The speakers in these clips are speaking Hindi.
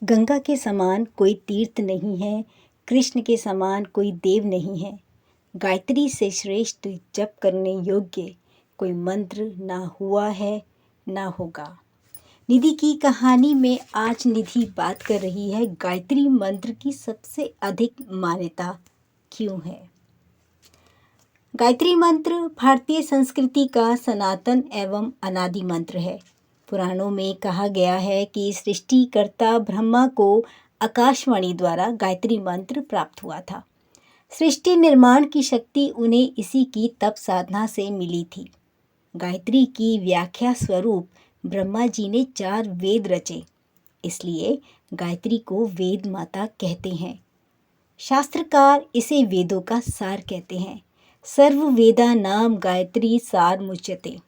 गंगा के समान कोई तीर्थ नहीं है, कृष्ण के समान कोई देव नहीं है। गायत्री से श्रेष्ठ जप करने योग्य कोई मंत्र ना हुआ है ना होगा। निधि की कहानी में आज निधि बात कर रही है गायत्री मंत्र की सबसे अधिक मान्यता क्यों है। गायत्री मंत्र भारतीय संस्कृति का सनातन एवं अनादि मंत्र है। पुराणों में कहा गया है कि सृष्टिकर्ता ब्रह्मा को आकाशवाणी द्वारा गायत्री मंत्र प्राप्त हुआ था। सृष्टि निर्माण की शक्ति उन्हें इसी की तप साधना से मिली थी। गायत्री की व्याख्या स्वरूप ब्रह्मा जी ने 4 वेद रचे, इसलिए गायत्री को वेद माता कहते हैं। शास्त्रकार इसे वेदों का सार कहते हैं। सर्व वेदा नाम गायत्री सार मुच्यते।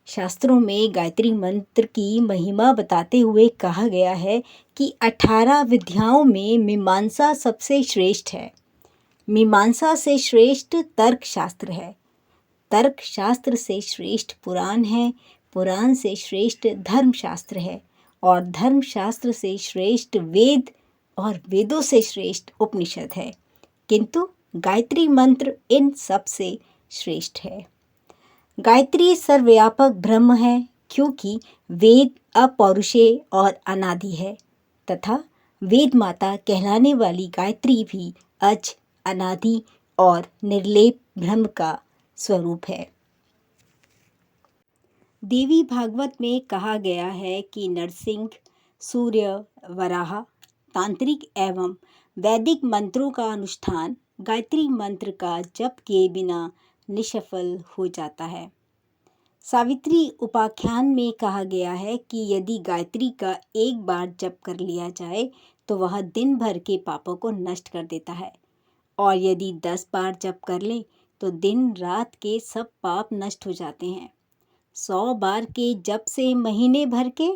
शास्त्रों में गायत्री मंत्र की महिमा बताते हुए कहा गया है कि 18 विद्याओं में मीमांसा सबसे श्रेष्ठ है। मीमांसा से श्रेष्ठ तर्क शास्त्र है। तर्क शास्त्र से श्रेष्ठ पुराण है। पुराण से श्रेष्ठ धर्म शास्त्र है और धर्म शास्त्र से श्रेष्ठ वेद और वेदों से श्रेष्ठ उपनिषद है। किंतु गायत्री मंत्र इन सब से श्रेष्ठ है। गायत्री सर्वव्यापक ब्रह्म है क्योंकि वेद अपौरुषेय और अनादि है तथा वेद माता कहलाने वाली गायत्री भी अज, अनादि और निर्लेप ब्रह्म का स्वरूप है। देवी भागवत में कहा गया है कि नरसिंह, सूर्य, वराह, तांत्रिक एवं वैदिक मंत्रों का अनुष्ठान गायत्री मंत्र का जप किए बिना निष्फल हो जाता है। सावित्री उपाख्यान में कहा गया है कि यदि गायत्री का एक बार जप कर लिया जाए तो वह दिन भर के पापों को नष्ट कर देता है और यदि 10 बार जप कर ले तो दिन रात के सब पाप नष्ट हो जाते हैं। 100 बार के जप से महीने भर के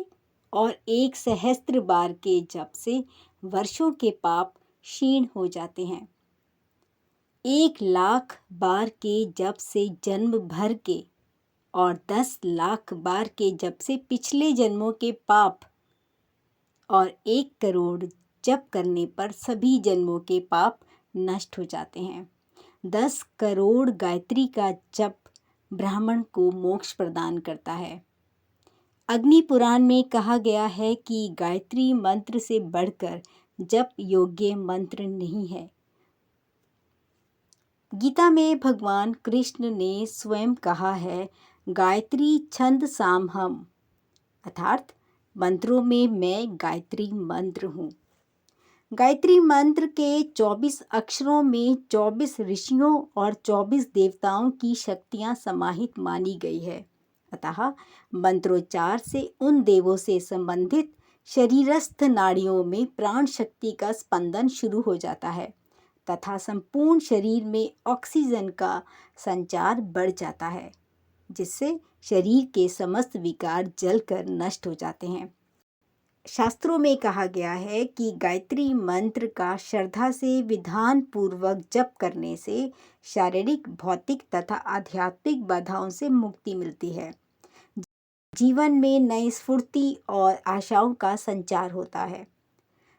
और 1 सहस्त्र बार के जप से वर्षों के पाप क्षीण हो जाते हैं। 1 लाख बार के जप से जन्म भर के और 10 लाख बार के जप से पिछले जन्मों के पाप और 1 करोड़ जप करने पर सभी जन्मों के पाप नष्ट हो जाते हैं। 10 करोड़ गायत्री का जप ब्राह्मण को मोक्ष प्रदान करता है। अग्नि पुराण में कहा गया है कि गायत्री मंत्र से बढ़कर जप योग्य मंत्र नहीं है। गीता में भगवान कृष्ण ने स्वयं कहा है, गायत्री छंद सामहम, अर्थात मंत्रों में मैं गायत्री मंत्र हूँ। गायत्री मंत्र के 24 अक्षरों में 24 ऋषियों और 24 देवताओं की शक्तियाँ समाहित मानी गई है। अतः मंत्रोच्चार से उन देवों से संबंधित शरीरस्थ नाड़ियों में प्राण शक्ति का स्पंदन शुरू हो जाता है तथा संपूर्ण शरीर में ऑक्सीजन का संचार बढ़ जाता है, जिससे शरीर के समस्त विकार जलकर नष्ट हो जाते हैं। शास्त्रों में कहा गया है कि गायत्री मंत्र का श्रद्धा से विधान पूर्वक जप करने से शारीरिक, भौतिक तथा आध्यात्मिक बाधाओं से मुक्ति मिलती है। जीवन में नई स्फूर्ति और आशाओं का संचार होता है।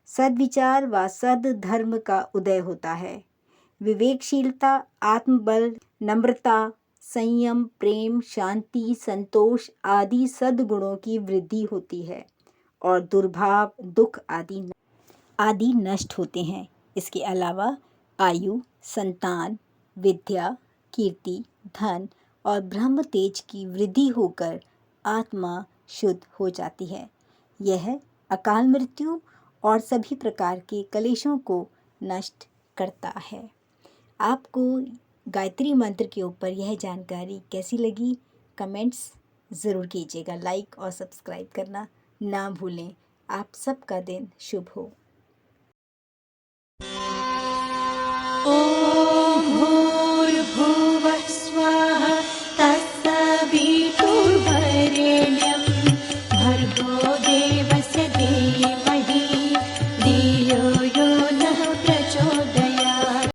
सद्विचार व सद्धर्म का उदय होता है। विवेकशीलता, आत्मबल, नम्रता, संयम, प्रेम, शांति, संतोष आदि सद्गुणों की वृद्धि होती है और दुर्भाव, दुख आदि नष्ट होते हैं। इसके अलावा आयु, संतान, विद्या, कीर्ति, धन और ब्रह्म तेज की वृद्धि होकर आत्मा शुद्ध हो जाती है। यह अकाल मृत्यु और सभी प्रकार के कलेशों को नष्ट करता है। आपको गायत्री मंत्र के ऊपर यह जानकारी कैसी लगी? कमेंट्स ज़रूर कीजिएगा। लाइक और सब्सक्राइब करना ना भूलें। आप सबका दिन शुभ हो। ओम